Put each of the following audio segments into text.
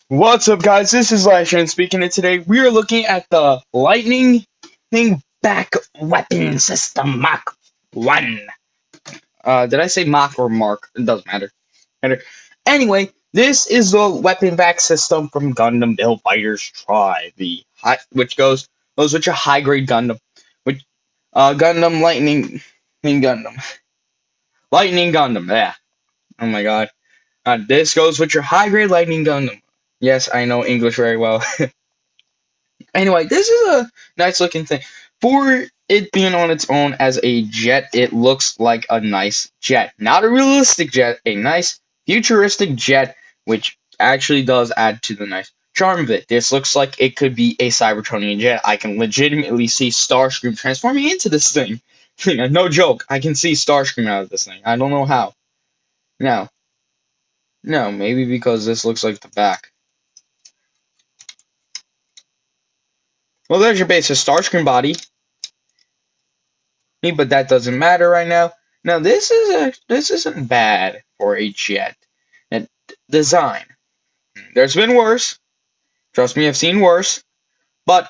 What's up, guys? This is Lashan speaking, and today we are looking at the Lightning back weapon system Mach 1. Did I say Mach or Mark? It doesn't matter. Anyway, this is the weapon back system from Gundam Build Fighters Try, which goes with your high grade Gundam, which Gundam Gundam, Lightning Gundam. Yeah. Oh my God. This goes with your high grade Lightning Gundam. Yes, I know English very well. Anyway, this is a nice looking thing. For it being on its own as a jet, it looks like a nice jet. Not a realistic jet, a nice futuristic jet, which actually does add to the nice charm of it. This looks like it could be a Cybertronian jet. I can legitimately see Starscream transforming into this thing. No joke, I can see Starscream out of this thing. I don't know how. No, maybe because this looks like the back. Well, there's your basic Starscream body, but that doesn't matter right now. Now this isn't bad for a jet. And design. There's been worse. Trust me, I've seen worse. But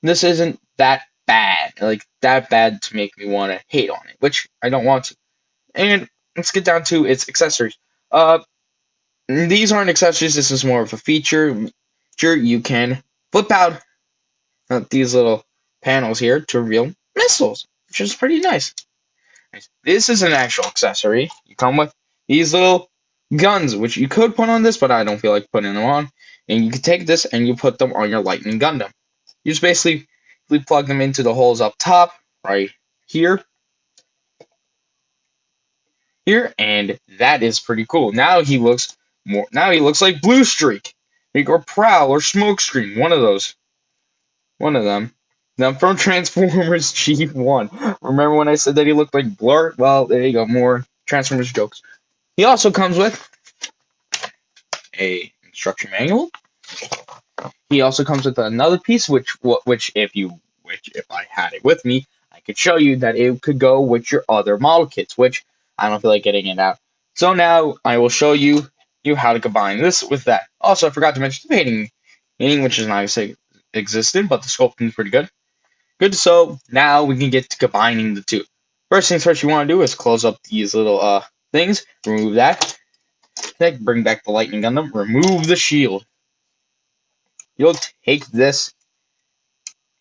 this isn't that bad. Like that bad to make me want to hate on it, which I don't want to. And let's get down to its accessories. These aren't accessories. This is more of a feature. Sure, you can flip out these little panels here to reveal missiles, which is pretty nice. This is an actual accessory. You come with these little guns, which you could put on this, but I don't feel like putting them on. And you can take this and you put them on your Lightning Gundam. You just basically plug them into the holes up top, right here, and that is pretty cool. Now he looks like Blue Streak, or Prowl, or Smokescreen. One of them. Now from Transformers G1. Remember when I said that he looked like Blur? Well, there you go, more Transformers jokes. He also comes with a instruction manual. He also comes with another piece, which if I had it with me, I could show you that it could go with your other model kits, which I don't feel like getting it out. So now I will show you how to combine this with that. Also, I forgot to mention the painting, which is not existent, but the sculpting is pretty good. So now we can get to combining the two. First things first, you want to do is close up these little things, remove that. Then bring back the Lightning Gundam, remove the shield. You'll take this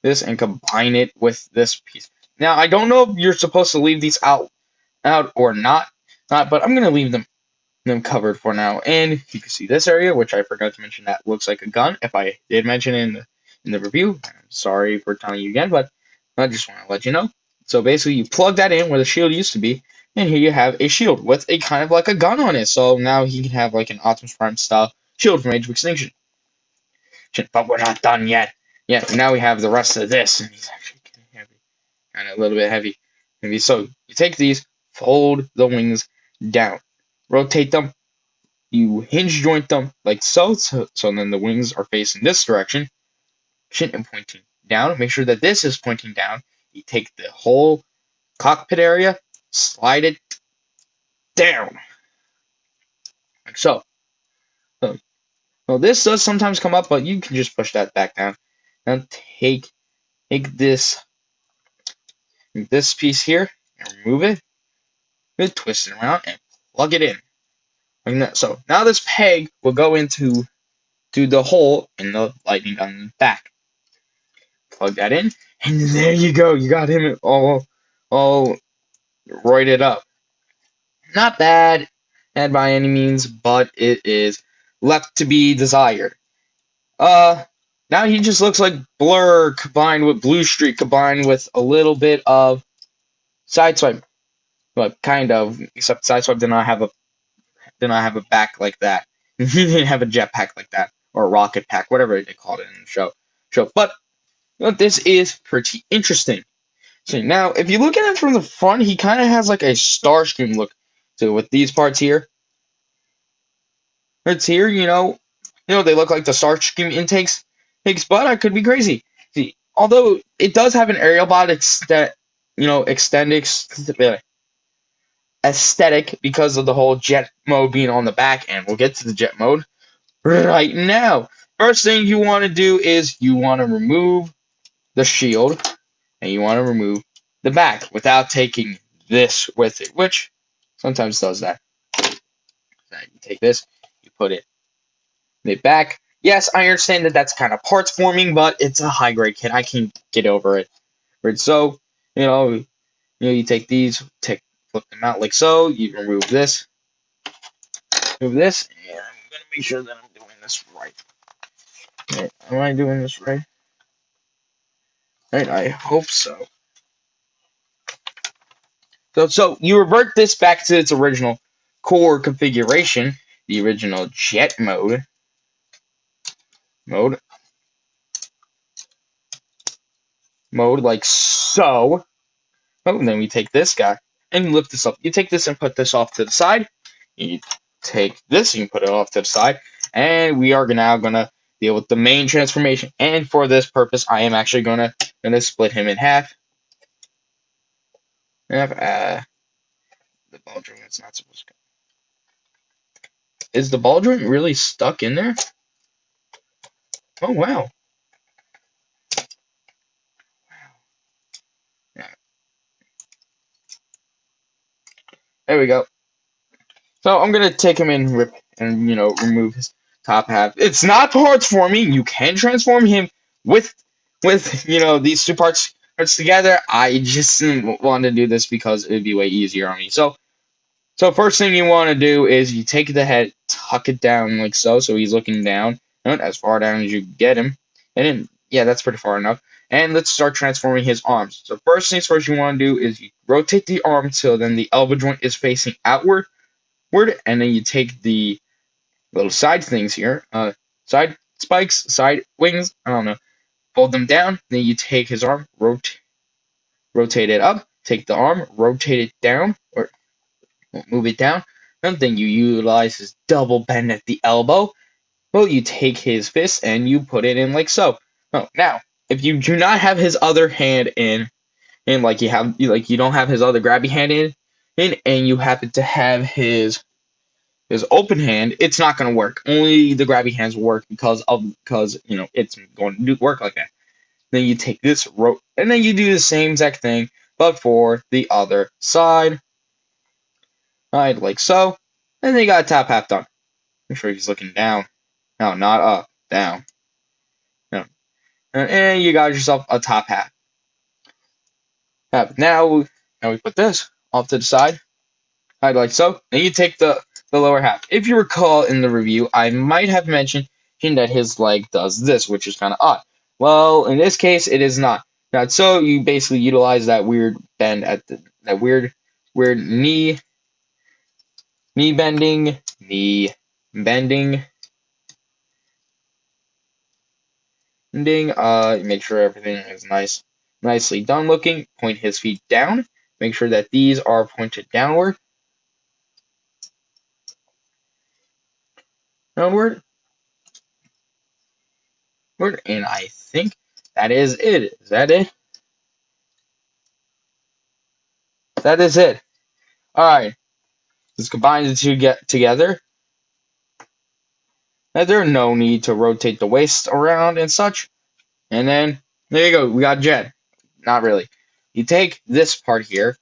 and combine it with this piece. Now I don't know if you're supposed to leave these out or not, but I'm gonna leave them covered for now. And you can see this area, which I forgot to mention, that looks like a gun. If I did mention it in the review, I'm sorry for telling you again, but I just want to let you know. So basically, you plug that in where the shield used to be, and here you have a shield with a kind of like a gun on it. So now he can have like an Optimus Prime style shield from Age of Extinction. But we're not done yet. Yeah, now we have the rest of this, and he's actually kind of heavy, kind of a little bit heavy. So you take these, fold the wings down, rotate them, you hinge joint them like so then the wings are facing this direction and pointing down. Make sure that this is pointing down. You take the whole cockpit area, slide it down like so. Well, this does sometimes come up, but you can just push that back down. Now take this piece here and remove it, and twist it around and plug it in. Like that. So now this peg will go into the hole in the Lightning Gun back. Plug that in, and there you go. You got him all roided up. Not bad by any means, but it is left to be desired. Now he just looks like Blur combined with Blue Streak combined with a little bit of Sideswipe. Well, kind of, except Sideswipe did not have a back like that. He didn't have a jetpack like that, or a rocket pack, whatever they called it in the show. But this is pretty interesting. So now, if you look at it from the front, he kind of has like a Starscream look to it with these parts here. It's here, they look like the Starscream intakes, but I could be crazy. See, although it does have an aerial bot aesthetic because of the whole jet mode being on the back end. We'll get to the jet mode right now. First thing you want to do is you want to remove the shield and you want to remove the back without taking this with it, which sometimes does that. You take this, you put it back. Yes, I understand that that's kind of parts forming, but it's a high grade kit. I can get over it. Right, so you take these, flip them out like so. You remove this, and I'm gonna make sure that I'm doing this right. Right, am I doing this right? Right, I hope so. So you revert this back to its original core configuration, the original jet mode, like so. Oh, and then we take this guy and lift this up. You take this and put this off to the side. You take this and you put it off to the side. And we are now gonna deal with the main transformation. And for this purpose, I am actually gonna split him in half. The ball joint is not supposed to go. Is the ball joint really stuck in there? Oh wow. Yeah. There we go. So I'm gonna take him and rip and remove his top half. It's not parts forming. You can transform him with these two parts together. I just want to do this because it'd be way easier on me. So first thing you want to do is you take the head, tuck it down like so he's looking down, as far down as you get him. And then yeah, that's pretty far enough. And let's start transforming his arms. So first things first, you want to do is you rotate the arm till then the elbow joint is facing outward. And then you take the little side things here, side spikes, side wings, I don't know, fold them down. Then you take his arm, rotate it up, take the arm, rotate it down, or move it down. And then you utilize his double bend at the elbow. Well, you take his fist and you put it in like so. Oh, now, if you do not have his other hand in, and like you don't have his other grabby hand in, and you happen to have his open hand, it's not going to work. Only the grabby hands will work because it's going to work like that. Then you take this rope, and then you do the same exact thing, but for the other side. Alright, like so. And then you got a top half done. Make sure he's looking down. No, not up, down. No. And you got yourself a top half. Now we put this off to the side. Alright, like so. Then you take the lower half. If you recall in the review, I might have mentioned that his leg does this, which is kind of odd. Well, in this case, it is not. Now, so you basically utilize that weird bend at that weird knee bending, make sure everything is nicely done looking. Point his feet down. Make sure that these are pointed downward. And I think that is it. Is that it? That is it. Alright. Let's combine the two together. Now, there's no need to rotate the waist around and such. And then, there you go. We got Jet. Not really. You take this part here.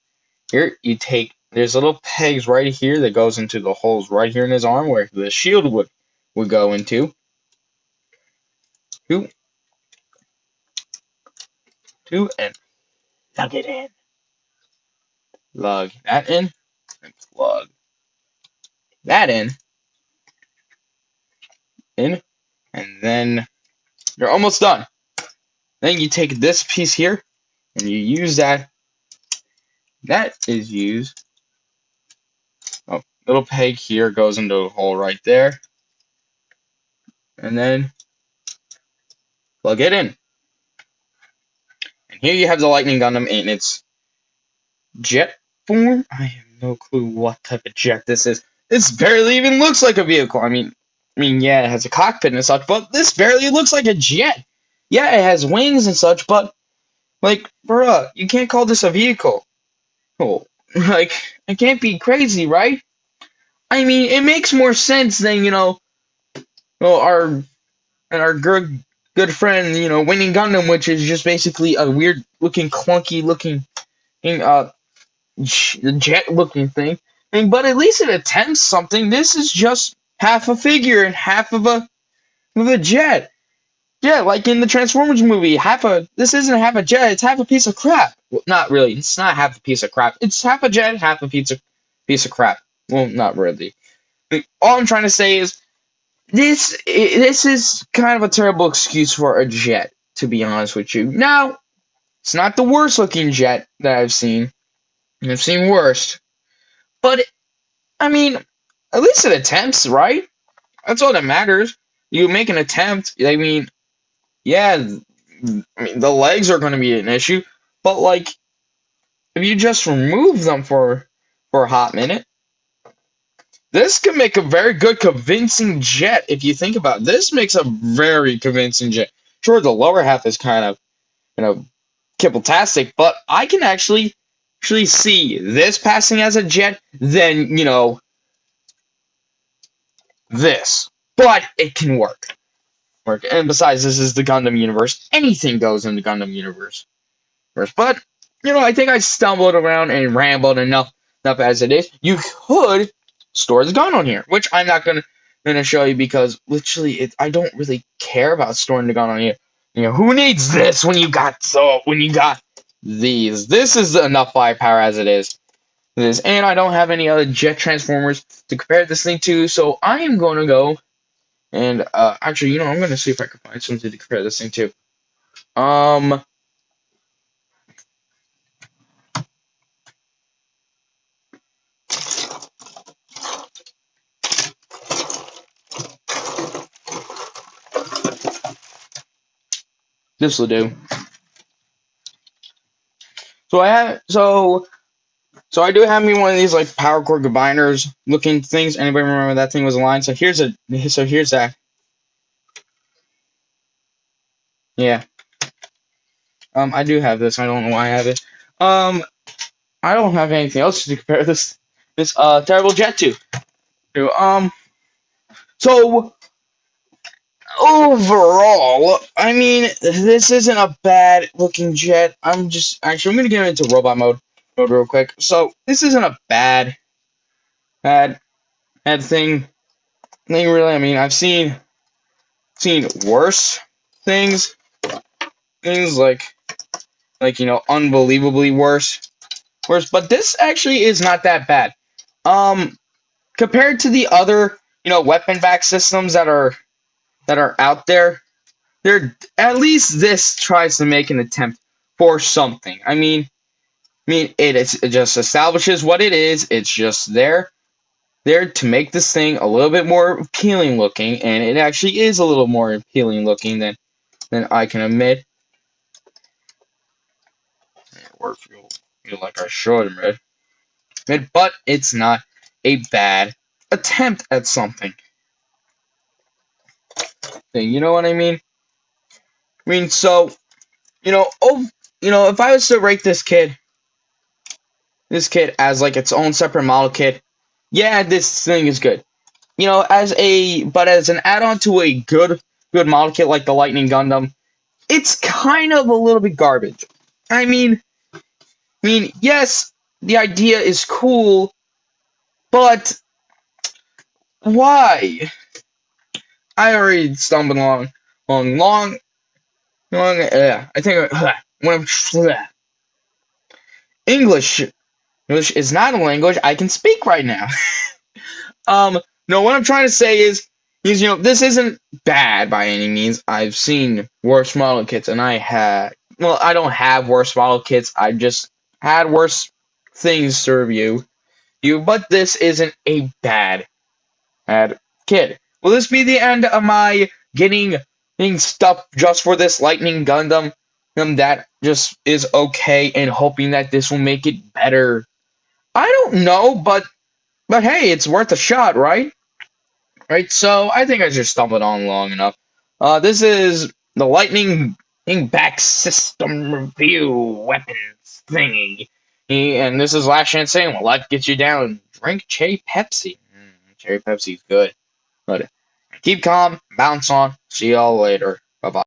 Here, you take, there's little pegs right here that goes into the holes right here in his arm where the shield would go into. Two, and plug it in. Plug that in, and plug that in, and then you're almost done. Then you take this piece here, and you use that. That is used. Oh, little peg here goes into a hole right there, and then plug it in. And here you have the Lightning Gundam in its jet form. I have no clue what type of jet this is. This barely even looks like a vehicle. I mean, yeah, it has a cockpit and such, but this barely looks like a jet. Yeah, it has wings and such, but like, bruh, you can't call this a vehicle. Oh, like, it can't be crazy, right? I mean, it makes more sense than, well, our good friend, Winning Gundam, which is just basically a weird looking, clunky looking thing, jet looking thing. But at least it attempts something. This is just half a figure and half of a jet. Yeah, like in the Transformers movie, this isn't half a jet, it's half a piece of crap. Well, not really. It's not half a piece of crap. It's half a jet, half a piece of crap. Well, not really. All I'm trying to say is this is kind of a terrible excuse for a jet, to be honest with you. Now, it's not the worst looking jet that I've seen. I've seen worse. But I mean, at least it attempts, right? That's all that matters. You make an attempt. I mean, yeah, I mean the legs are going to be an issue, but like if you just remove them for a hot minute, this can make a very good convincing jet. If you think about it. This, makes a very convincing jet. Sure, the lower half is kind of kibble-tastic, but I can actually see this passing as a jet. Then this, but it can work. And besides, this is the Gundam universe. Anything goes in the Gundam universe. But I think I stumbled around and rambled enough as it is. You could store the gun on here, which I'm not gonna show you because literally I don't really care about storing the gun on here. Who needs this when you got these? This is enough firepower as it is. And I don't have any other jet transformers to compare this thing to, so I am gonna go and actually, I'm gonna see if I can find something to compare this thing to. This will do. So I do have me one of these like power cord combiners looking things. Anybody remember that thing was a line? So here's that. Yeah. I do have this. I don't know why I have it. I don't have anything else to compare this terrible jet to. So overall, I mean, this isn't a bad looking jet. I'm gonna get into robot mode real quick. So this isn't a bad thing really. I mean, I've seen worse things like unbelievably worse, but this actually is not that bad. Compared to the other weapon back systems that are out there, at least this tries to make an attempt for something. I mean, it just establishes what it is. It's just there to make this thing a little bit more appealing looking, and it actually is a little more appealing looking than I can admit. Or feel like I should admit, but it's not a bad attempt at something. You know what I mean? So, if I was to rate this kid as like its own separate model kit, yeah, this thing is good. As an add-on to a good model kit like the Lightning Gundam, it's kind of a little bit garbage. I mean, yes, the idea is cool, but why? I already stumbled long. I think when English is not a language I can speak right now. No, what I'm trying to say is this isn't bad by any means. I've seen worse model kits, and I don't have worse model kits. I just had worse things to review. But this isn't a bad kit. Will this be the end of my getting stuff just for this Lightning Gundam that just is okay and hoping that this will make it better? I don't know, but hey, it's worth a shot, right? Right, so I think I just stumbled on long enough. This is the Lightning Back System Review Weapons thingy. And this is Last Chance saying, well, life gets you down. Drink Cherry Pepsi. Cherry Pepsi's good. But Keep calm, bounce on. See y'all later.